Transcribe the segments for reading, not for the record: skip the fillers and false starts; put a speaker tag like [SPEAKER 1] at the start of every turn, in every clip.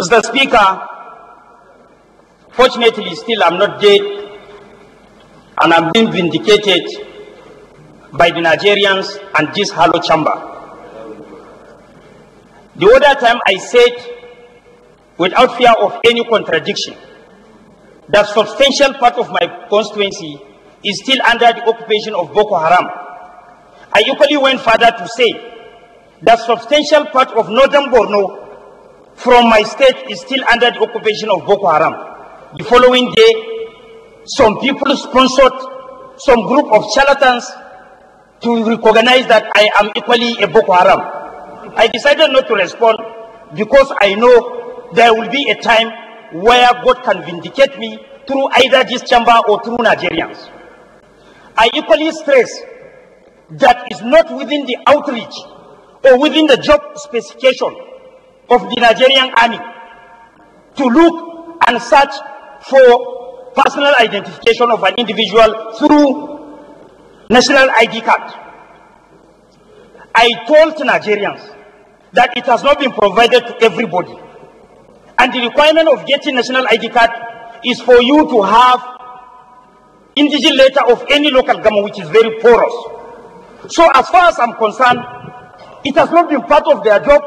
[SPEAKER 1] Mr. Speaker, fortunately still I'm not dead and I'm being vindicated by the Nigerians and this hollow chamber. The other time I said, without fear of any contradiction, that substantial part of my constituency is still under the occupation of Boko Haram. I equally went further to say that substantial part of northern Borno from my state is still under the occupation of Boko Haram. The following day, some people sponsored some group of charlatans to recognize that I am equally a Boko Haram. I decided not to respond because I know there will be a time where God can vindicate me through either this chamber or through Nigerians. I equally stress that it's not within the outreach or within the job specification of the Nigerian army to look and search for personal identification of an individual through national ID card. I told Nigerians that it has not been provided to everybody. And the requirement of getting national ID card is for you to have indigent letter of any local government which is very porous. So as far as I'm concerned, it has not been part of their job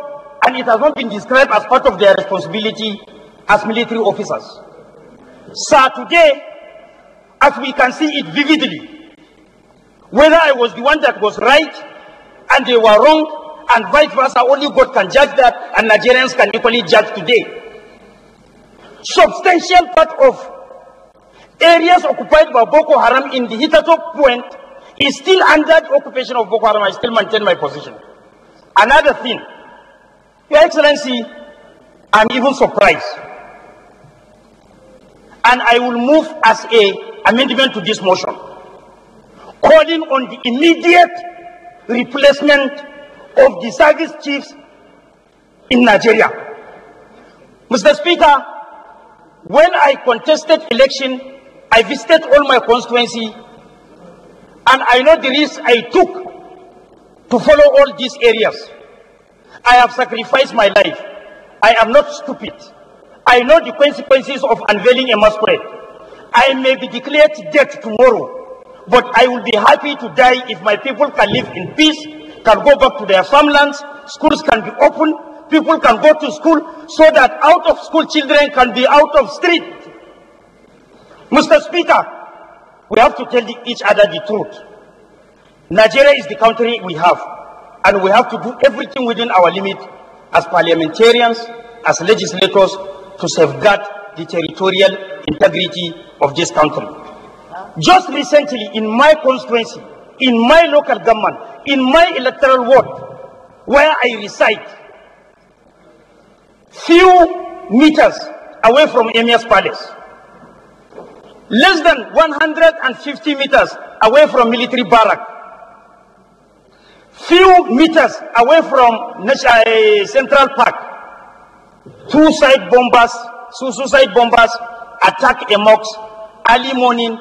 [SPEAKER 1] and it has not been described as part of their responsibility as military officers. Sir, today, as we can see it vividly, whether I was the one that was right and they were wrong and vice versa, only God can judge that and Nigerians can equally judge today. Substantial part of areas occupied by Boko Haram in the hitherto point is still under the occupation of Boko Haram. I still maintain my position. Another thing, Your Excellency, I'm even surprised. And I will move as an amendment to this motion, calling on the immediate replacement of the service chiefs in Nigeria. Mr. Speaker, when I contested election, I visited all my constituency, and I know the risk I took to follow all these areas. I have sacrificed my life. I am not stupid. I know the consequences of unveiling a masquerade. I may be declared dead tomorrow, but I will be happy to die if my people can live in peace, can go back to their farmlands, schools can be opened, people can go to school, so that out of school children can be out of street. Mr. Speaker, we have to tell each other the truth. Nigeria is the country we have, and we have to do everything within our limit as parliamentarians, as legislators, to safeguard the territorial integrity of this country. Just recently, in my constituency, in my local government, in my electoral ward, where I reside, few meters away from Emir's palace, less than 150 meters away from military barrack, few meters away from Central Park, suicide bombers attacked a mosque early morning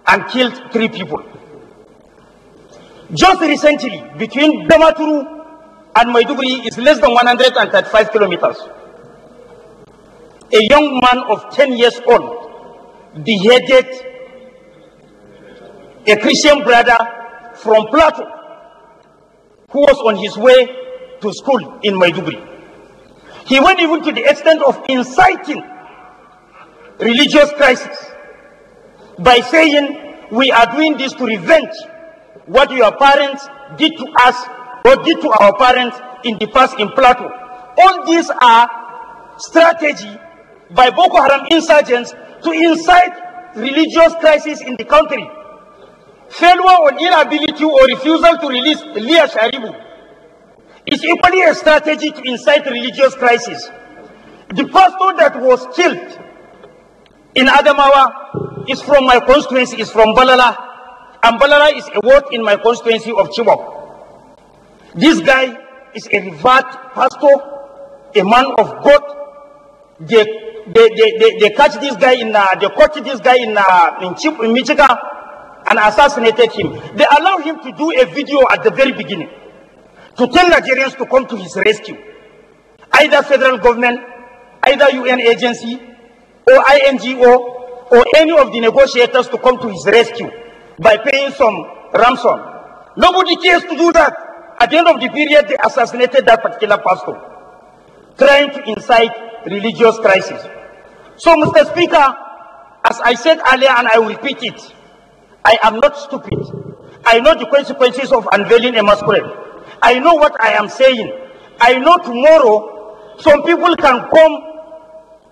[SPEAKER 1] and killed 3 people. Just recently, between Damaturu and Maiduguri is less than 135 kilometers. A young man of 10 years old beheaded a Christian brother from Plateau who was on his way to school in Maiduguri. He went even to the extent of inciting religious crisis by saying, we are doing this to revenge what your parents did to us or did to our parents in the past in Plateau. All these are strategy by Boko Haram insurgents to incite religious crisis in the country. Failure or inability or refusal to release Leah Sharibu is equally a strategy to incite religious crisis. The pastor that was killed in Adamawa is from my constituency, is from Balala, and Balala is a ward in my constituency of Chibok. This guy is a revered pastor, a man of God. They catch this guy in they caught this guy in Michigan and assassinated him. They allowed him to do a video at the very beginning to tell Nigerians to come to his rescue. Either federal government either UN agency or INGO or any of the negotiators to come to his rescue by paying some ransom. Nobody cares to do that. At the end of the period, they assassinated that particular pastor, trying to incite religious crisis. So, Mr. Speaker, as I said earlier, and I will repeat it, I am not stupid. I know the consequences of unveiling a masquerade. I know what I am saying. I know tomorrow some people can come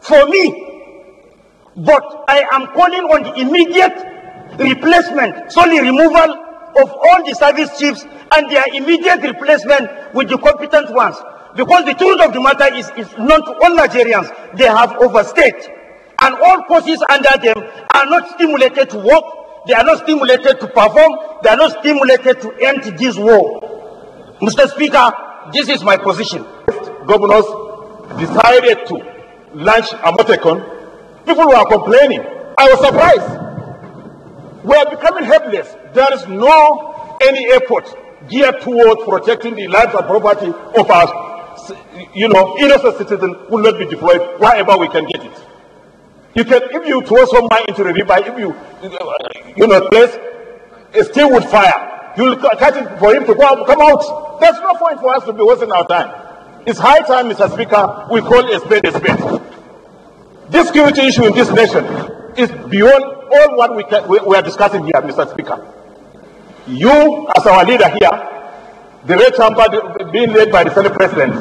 [SPEAKER 1] for me, but I am calling on the immediate replacement, solely removal of all the service chiefs and their immediate replacement with the competent ones. Because the truth of the matter is known to all Nigerians. They have overstayed. And all courses under them are not stimulated to work. They are not stimulated to perform. They are not stimulated to end this war. Mr. Speaker, this is my position.
[SPEAKER 2] Governors decided to launch a motorcon. People were complaining. I was surprised. We are becoming helpless. There is no any effort geared towards protecting the lives and property of our, innocent citizens will not be deployed wherever we can get it. You can, if you throw some mine into the river, if you, place a steel with fire, you will catch it for him to come out. There's no point for us to be wasting our time. It's high time, Mr. Speaker, we call a spade a spade. This security issue in this nation is beyond all what we are discussing here, Mr. Speaker. You, as our leader here, the red chamber being led by the Senate President,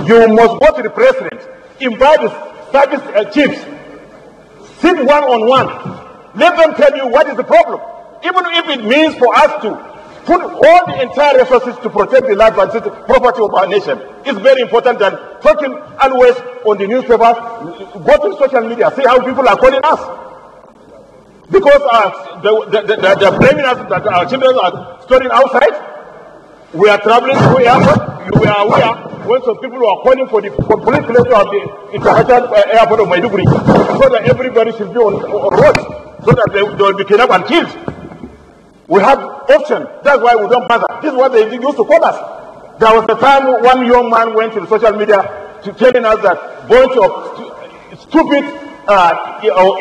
[SPEAKER 2] you must go to the President, invite the service chiefs, sit one-on-one, let them tell you what is the problem. Even if it means for us to put all the entire resources to protect the life and property of our nation, it's very important than talking always on the newspapers. Go to social media, see how people are calling us. Because they're blaming us that our children are studying outside. We are traveling through airport. You were aware when some people were calling for the complete closure of the international airport of Maiduguri, so that everybody should be on road, so that they will be kidnapped and killed. We have option. That's why we don't bother. This is what they used to call us. There was a time one young man went to the social media telling us that bunch of stupid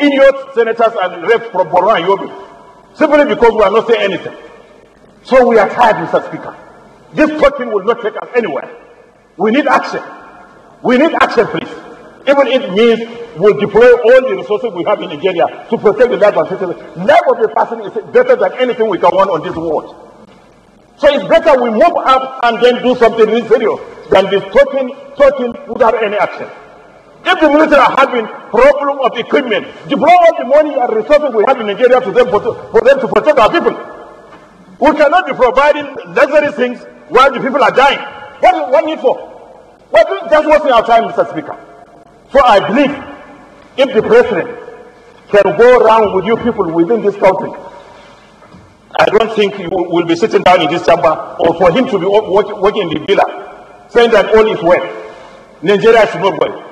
[SPEAKER 2] idiot senators and reps from Borno and Yobe, simply because we are not saying anything. So we are tired, Mr. Speaker. This talking will not take us anywhere. We need action. We need action, please. Even if it means we'll deploy all the resources we have in Nigeria to protect the life of citizens. Life of a person is better than anything we can want on this world. So it's better we move up and then do something really serious than this talking without any action. If the military are having problem of equipment, deploy all the money and resources we have in Nigeria to them for them to protect our people. We cannot be providing luxury things while the people are dying. What need for? We're just wasting our time, Mr. Speaker. So I believe if the president can go around with you people within this country, I don't think you will be sitting down in this chamber, or for him to be working in the villa, saying that all is well. Nigeria should not go.